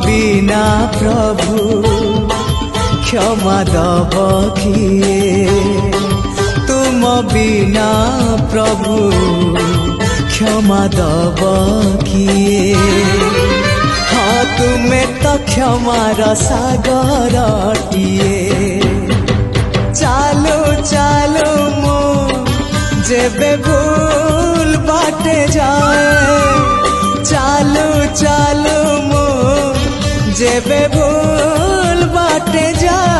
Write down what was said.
बिना प्रभु क्षमा दब किए तुम बिना प्रभु क्षमा दब किए हाँ तुम्हें तो क्षमार सागरटिए चालू चालू मु जेबे भूल बाटे जाए चालू चालू मु जेबे भूल बाटे जाए